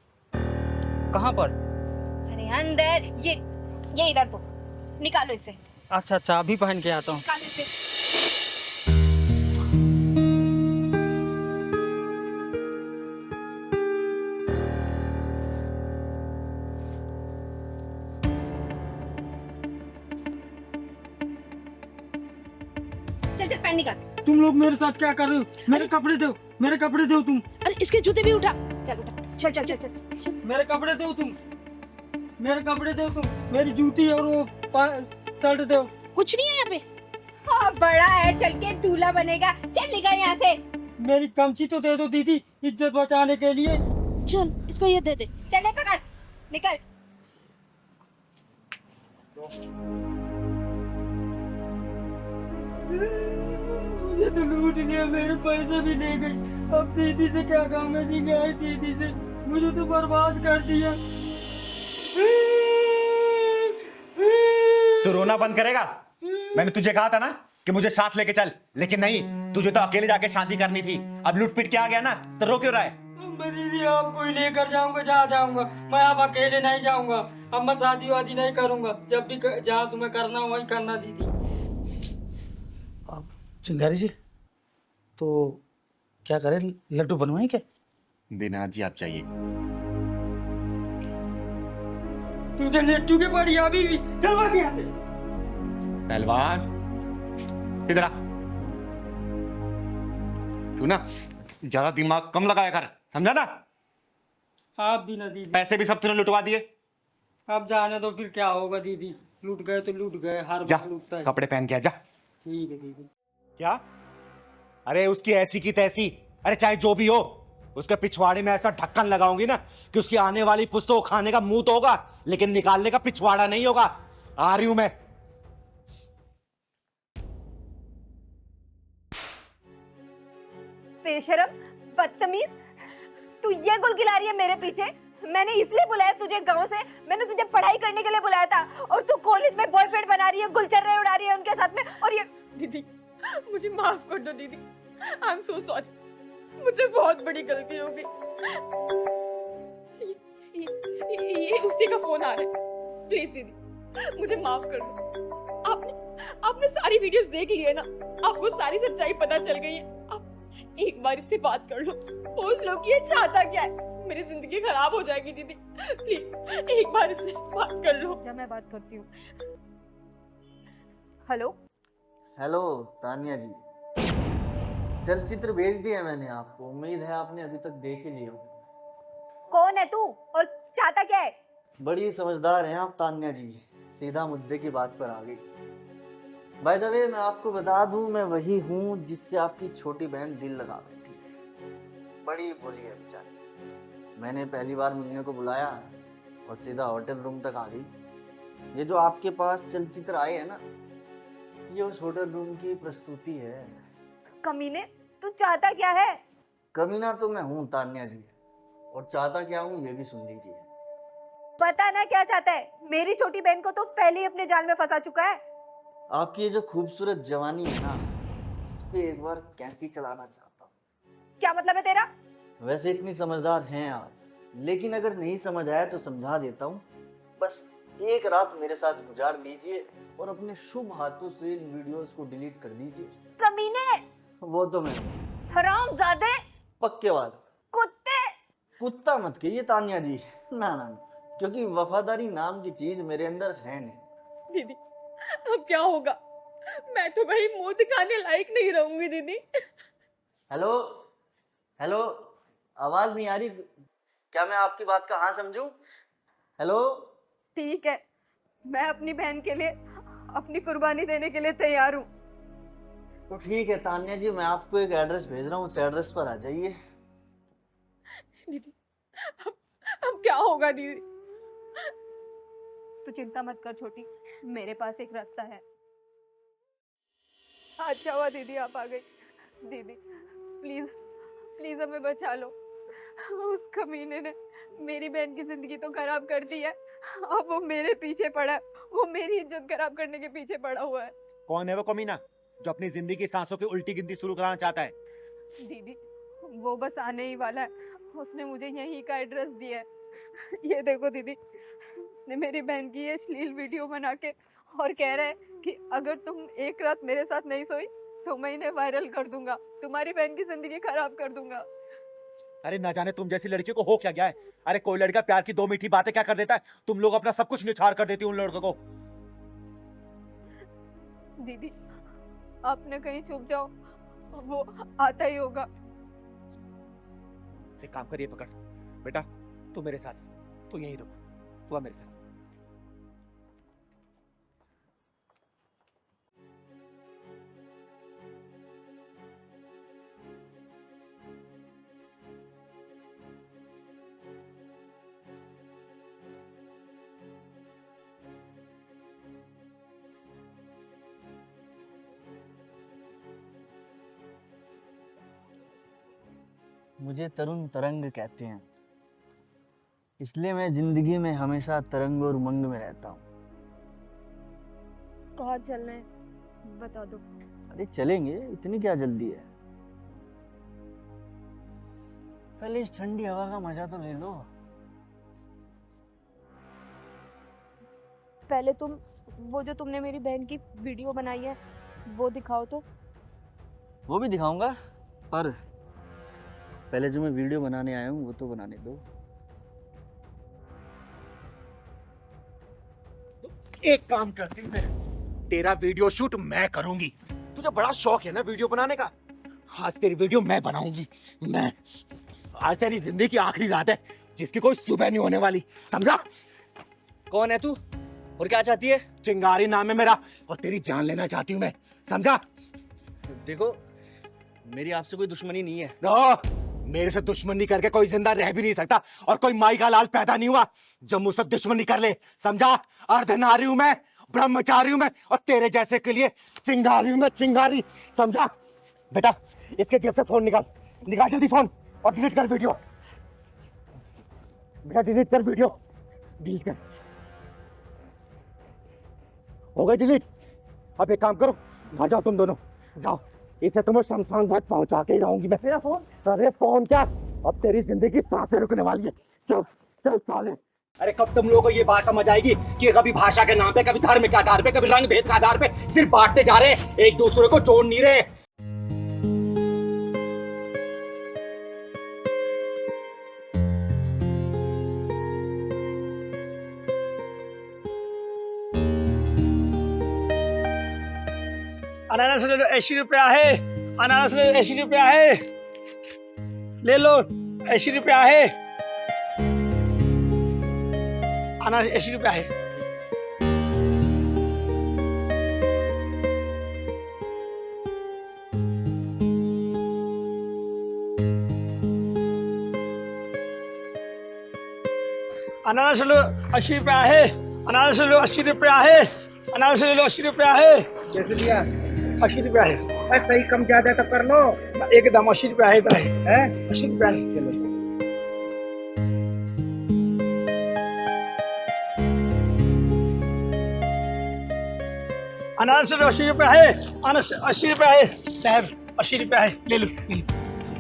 कहाँ पर? अरे अंदर, ये इधर तो निकालो इसे। अच्छा अच्छा, अभी पहन के आता हूँ। निकालो इसे। चल चल पैंट निकाल। तुम लोग मेरे साथ क्या कर रहे हो? मेरे कपड़े दो, मेरे कपड़े दो तुम। अरे इसके जूते भी उठा। चल उठा, चल चल चल चल। मेरे कपड़े दो तुम, मेरे कपड़े दो तुम, मेरी जूती और वो शर्ट दो। कुछ नहीं है यहाँ पे। हाँ बड़ा है, चल के दूल्हा बनेगा। चल निकल यहाँ से। मेरी कमची तो दे दो दीदी, इज्जत बचाने के लिए। चल इसको ये दे दे। चल पकड़, निकल। मुझे तो लूट लिया, मेरे पैसे भी ले गई। अब दीदी से क्या काम है जी? गए दीदी से, मुझे तो बर्बाद कर दिया। तू रोना बंद करेगा? मैंने तुझे कहा था ना कि मुझे साथ लेके चल, लेकिन नहीं, तुझे तो अकेले जाके शादी करनी थी। अब लूट पीट के आ गया ना, तो रो क्यों रहा है? दीदी आपको ही लेकर जाऊंगा, जहाँ जाऊंगा। मैं अब अकेले नहीं जाऊंगा। अब मैं शादी वादी नहीं करूंगा। जब भी जहाँ तुम्हें करना हो वही करना दीदी। चिंगारी जी, तो क्या करें, लड्डू बनवाएं क्या? दीनानाथ जी आप चाहिए। तुझे लड्डू के पड़ी अभी भी, चलवा के आते। पहलवान इधर आ। तू ना ज्यादा दिमाग कम लगाया कर, समझा ना? आप भी ना दीदी। पैसे भी सब तूने लुटवा दिए। अब जाने दो, फिर क्या होगा दीदी। लूट गए तो लूट गए, हर जा बार लूटता है। कपड़े पहन के आ जा। ठीक है ठीक है। क्या? अरे उसकी ऐसी की तैसी, अरे चाहे जो भी हो, उसके पिछवाड़े में ऐसा ढक्कन लगाऊंगी ना कि उसकी आने वाली पुस्तों को खाने का मुंह तो होगा, लेकिन निकालने का पिछवाड़ा नहीं होगा। आ रही हूं मैं। बेशरम, बदतमीज, तू ये गुल खिला रही है मेरे पीछे? मैंने इसलिए बुलाया तुझे गांव से, मैंने तुझे पढ़ाई करने के लिए बुलाया था, और तू कॉलेज में बॉयफ्रेंड बना रही है, गुलचर्रे उड़ा रही है उनके साथ में। और ये दीदी मुझे माफ कर दो दीदी, आई एम सो सॉरी, मुझसे बहुत बड़ी गलती हो गई। ये उसी का फोन आ रहा है, प्लीज दीदी मुझे माफ कर दो। आपने सारी वीडियोस देख ली है ना, आपको सारी सच्चाई पता चल गई है। आप एक बार इससे बात कर लो, पूछ लो कि ये चाहता क्या है। मेरी जिंदगी खराब हो जाएगी दीदी, प्लीज एक बार इससे बात कर लो। जब मैं बात करती हूँ। हेलो हेलो तानिया जी, चलचित्र भेज दिया मैंने आपको, उम्मीद है आपने अभी तक देख ही लिया होगा। कौन है तू और चाहता क्या है? बड़ी समझदार हैं आप तानिया जी, सीधा मुद्दे की बात पर आ गई। बाय द वे मैं आपको बता दूं, मैं वही हूँ जिससे आपकी छोटी बहन दिल लगा बैठी है। बड़ी बोली है बेचारी, मैंने पहली बार मिलने को बुलाया और सीधा होटल रूम तक आ गई। ये जो आपके पास चलचित्र आए हैं ना, ये उस होटल रूम की प्रस्तुति है। कमीने, तू चाहता क्या है? कमीना तो मैं हूँ तान्या जी, और चाहता क्या हूँ ये भी सुन लीजिए। पता ना क्या चाहता है? मेरी छोटी बहन को तो पहले ही अपने जाल में फंसा चुका है। आपकी ये जो खूबसूरत जवानी है ना, इस पे एक बार कैंची चलाना चाहता हूँ। क्या मतलब है तेरा? वैसे इतनी समझदार हैं आप, लेकिन अगर नहीं समझ आया तो समझा देता हूँ। बस एक रात मेरे साथ गुजार लीजिए और अपने शुभ हाथों से इन वीडियोस को डिलीट कर दीजिए। कमीने, वो तो मैं हरामजादे, पक्के वाला कुत्ते। कुत्ता मत कहिए तानिया जी, ना ना ना, क्योंकि वफादारी नाम की चीज मेरे अंदर है नहीं। दीदी अब क्या होगा? मैं तो कहीं मुंह दिखाने लायक नहीं रहूंगी दीदी। हेलो हेलो, आवाज नहीं आ रही क्या? मैं आपकी बात का हाँ समझूं? हेलो। ठीक है, मैं अपनी बहन के लिए अपनी कुर्बानी देने के लिए तैयार हूँ। तो ठीक है तान्या जी, मैं आपको एक एड्रेस भेज रहा हूँ, उस एड्रेस पर आ जाइए। दीदी अब क्या होगा दीदी? तू चिंता मत कर छोटी, मेरे पास एक रास्ता है। अच्छा हुआ दीदी आप आ गई। दीदी प्लीज प्लीज हमें बचा लो, उस कमीने ने मेरी बहन की जिंदगी तो खराब कर दी है, अब वो मेरे पीछे पड़ा है, वो मेरी इज्जत खराब करने के पीछे पड़ा हुआ है। कौन है वो कमीना जो अपनी जिंदगी की सांसों की उल्टी गिनती शुरू कराना चाहता है? दीदी वो बस आने ही वाला है, उसने मुझे यहीं का एड्रेस दिया है। ये देखो दीदी, उसने मेरी बहन की ये अश्लील वीडियो बना के और कह रहा है कि अगर तुम एक रात मेरे साथ नहीं सोई तो मैं इन्हें वायरल कर दूंगा, तुम्हारी बहन की जिंदगी खराब कर दूंगा। अरे ना जाने तुम जैसी लड़की को हो क्या गया है। अरे कोई लड़का प्यार की दो मीठी बातें क्या कर देता है, तुम लोग अपना सब कुछ निछाड़ कर देती हो उन लड़कों को। दीदी आपने कहीं छुप जाओ, वो आता ही होगा। एक काम करिए, पकड़ बेटा, तू मेरे साथ, तू यहीं रुक, तू आ मेरे साथ। मुझे तरुण तरंग कहते हैं, इसलिए मैं जिंदगी में हमेशा तरंग और उमंग में रहता हूँ। कहाँ चलना है बता दो। अरे चलेंगे, इतनी क्या जल्दी है? पहले इस ठंडी हवा का मजा तो ले लो। पहले तुम वो जो तुमने मेरी बहन की वीडियो बनाई है वो दिखाओ तो। वो भी दिखाऊंगा, पर पहले जो मैं वीडियो बनाने आया हूँ वो तो बनाने दो। एक काम करती हूँ, तेरा वीडियो शूट मैं करूंगी। तुझे बड़ा शौक है ना वीडियो बनाने का, आज तेरी वीडियो मैं बनाऊंगी। मैं आज तेरी जिंदगी की आखिरी रात है जिसकी कोई सुबह नहीं होने वाली, समझा? कौन है तू? और क्या चाहती है? चिंगारी नाम है मेरा और तेरी जान लेना चाहती हूँ मैं, समझा? देखो, मेरी आपसे कोई दुश्मनी नहीं है। मेरे से दुश्मनी करके कोई जिंदा रह भी नहीं सकता और कोई माई का लाल पैदा नहीं हुआ जो मुझसे दुश्मनी कर ले, समझा? अर्धनारी हूं मैं, ब्रह्मचारी हूं मैं और तेरे जैसे के लिए चिंगारी हूं मैं, चिंगारी, समझा? बेटा इसके जेब से फोन निकाल जल्दी फोन और डिलीट कर वीडियो। बेटा डिलीट कर वीडियो, डिलीट कर। हो गई डिलीट? अब एक काम करो, भाग जाओ तुम दोनों, जाओ। इसे तुम्हें शमशान घाट पहुंचा के ही रहूंगी मैं। मेरा फोन? अरे फोन क्या, अब तेरी जिंदगी सांसें रुकने वाली है। चल चल साले। अरे कब तुम लोगों को ये बात समझ आएगी कि कभी भाषा के नाम पे, कभी धर्म के आधार पे, कभी रंग भेद के आधार पे सिर्फ बांटते जा रहे, एक दूसरे को जोड़ नहीं रहे। अनानास ले लो, 80 रुपया है। अनानास ले लो, 80 रुपया है। ले लो, 80 रुपया है। अनानास 80 रुपया है। अनानास ले लो, 80 रुपया है। अनानास ले लो, 80 रुपया है। अनानास ले लो, 80 रुपया है। कैसे दिया? 80 रुपया है। सही कम ज्यादा तो कर लो, एकदम 80 रुपया है। 80 रुपया है। चलो अनारस 80 रुपया है। अनारस 80 रुपया है साहब, 80 रुपया है। ले लो, ले लो।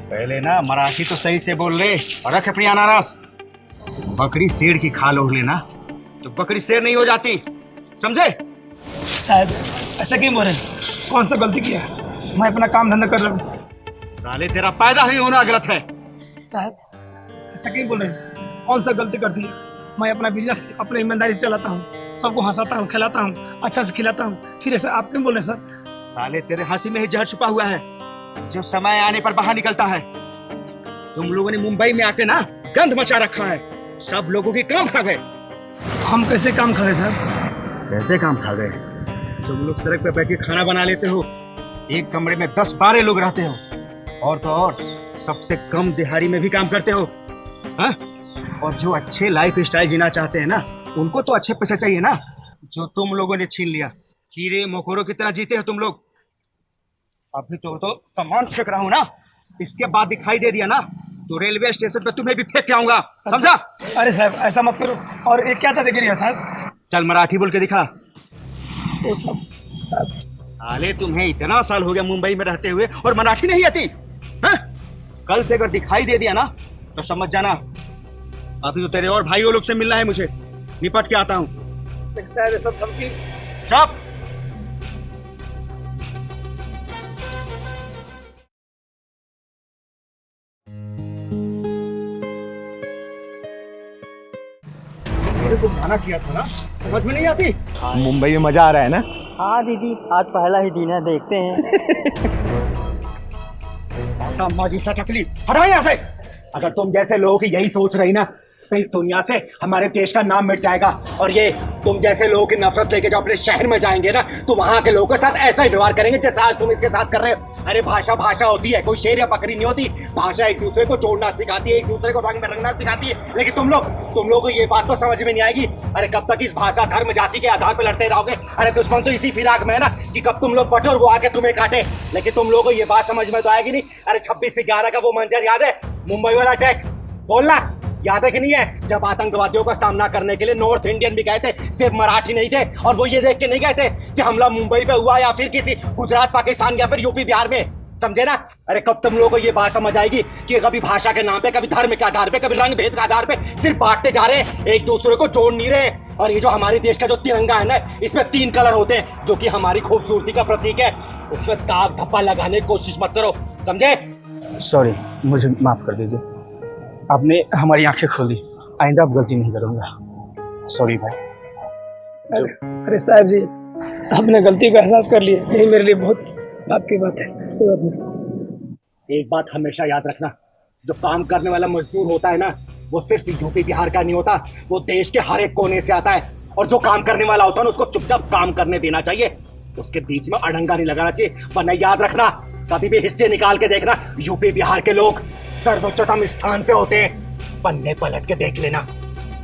पहले ना मराठी तो सही से बोल रहे और रख अपनी अनारस। बकरी शेर की खाल ओढ़ लेना तो बकरी शेर नहीं हो जाती, समझे? साहब ऐसा क्यों बोल रहे हैं? कौन सा गलती किया? मैं अपना काम धंधा कर रहा हूँ। साले तेरा पैदा ही होना गलत है। साहब ऐसा क्यों बोल रहे हैं? कौन सा गलती कर दी है? मैं अपना बिजनेस अपने ईमानदारी से चलाता हूँ, सबको हंसाता हूँ, खिलाता हूँ, अच्छा से खिलाता हूँ। फिर ऐसा आप क्यों बोल रहे हैं सर? साले तेरे हंसी में ही जहर छुपा हुआ है जो समय आने पर बाहर निकलता है। तुम लोगों ने मुंबई में आके ना गंद मचा रखा है, सब लोगों के काम खा गए। हम कैसे काम खा गए सर? कैसे काम खा गए? तुम लोग सड़क पे बैठ के खाना बना लेते हो, एक कमरे में 10-12 लोग रहते हो, और तो और सबसे कम दिहाड़ी में भी काम करते हो। हाँ? और जो अच्छे लाइफ स्टाइल जीना चाहते हैं ना, उनको तो अच्छे पैसे चाहिए ना, जो तुम लोगों ने छीन लिया। कीड़े मकोड़ों की तरह जीते हो तुम लोग। अभी तो सामान फेंक रहा हूँ ना, इसके बाद दिखाई दे दिया ना तो रेलवे स्टेशन पे तुम्हें भी फेंक के आऊंगा, समझा? अरे साहब ऐसा मत करो। और एक क्या था देखिए साहब? चल मराठी बोल के दिखा। वो सब साहब, साले तुम्हें इतना साल हो गया मुंबई में रहते हुए और मराठी नहीं आती? हाँ? कल से अगर दिखाई दे दिया ना तो समझ जाना अभी तो तेरे और भाइयों लोग से मिलना है मुझे, निपट के आता हूँ। सब धमकी। चुप। मेरे को मना किया था ना, समझ में नहीं आती? मुंबई में मजा आ रहा है ना? हाँ दीदी, आज पहला ही दिन है, देखते हैं। माजी सा टकली, हटाओ यहाँ से। अगर तुम जैसे लोगों की यही सोच रही ना तो इस दुनिया से हमारे देश का नाम मिट जाएगा। और ये तुम जैसे लोगों की नफरत लेके जो अपने शहर में जाएंगे ना तो वहाँ के लोगों के साथ ऐसा ही व्यवहार करेंगे जैसा आज तुम इसके साथ कर रहे हो। अरे भाषा भाषा होती है, कोई शेर या बकरी नहीं होती। भाषा एक दूसरे को जोड़ना सिखाती है, एक दूसरे को रंग में रंगना सिखाती है। लेकिन तुम लोग को ये बात तो समझ में नहीं आएगी। अरे कब तक इस भाषा धर्म जाति के आधार पर लड़ते रहोगे? अरे दुश्मन तो इसी फिराक में है ना कि कब तुम लोग बटे और वो आके तुम्हें काटे। लेकिन तुम लोगों को ये बात समझ में तो आएगी नहीं। अरे 26/11 का वो मंजर याद है? मुंबई वाला अटैक, बोलना याद है कि नहीं है? जब आतंकवादियों का सामना करने के लिए नॉर्थ इंडियन भी गए थे, सिर्फ मराठी नहीं थे, और वो ये देख के नहीं गए थे कि हमला मुंबई पे हुआ या फिर किसी गुजरात पाकिस्तान या फिर यूपी बिहार में, समझे ना? अरे कब तुम लोगों को ये बात समझ आएगी कि कभी भाषा के नाम पे, कभी धर्म के आधार पे, कभी रंग भेद के आधार पे सिर्फ बांटते जा रहे, एक दूसरे को जोड़ नहीं रहे। और ये जो हमारे देश का जो तिरंगा है ना, इसमें 3 कलर होते हैं जो कि हमारी खूबसूरती का प्रतीक है। उसमें दाग धब्बा लगाने की कोशिश मत करो, समझे? सॉरी, मुझे माफ कर दीजिए, आपने हमारी आंखें खोल दी, आइंदा अब गलती नहीं करूंगा। सॉरी भाई। अरे साहब जी, आपने गलती का एहसास कर लिया, यही मेरे लिए बहुत बात की बात है। कोई बात नहीं। एक बात हमेशा याद रखना, जो काम करने वाला मजदूर होता है ना, वो सिर्फ यूपी बिहार का नहीं होता, वो देश के हर एक कोने से आता है। और जो काम करने वाला होता है ना उसको चुपचाप काम करने देना चाहिए, उसके बीच में अड़ंगा नहीं लगाना चाहिए। वरना याद रखना, कभी भी हिस्ट्री निकाल के देखना, यूपी बिहार के लोग सर्वोच्चतम स्थान पे होते हैं, पन्ने पलट के देख लेना,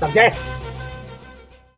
समझे?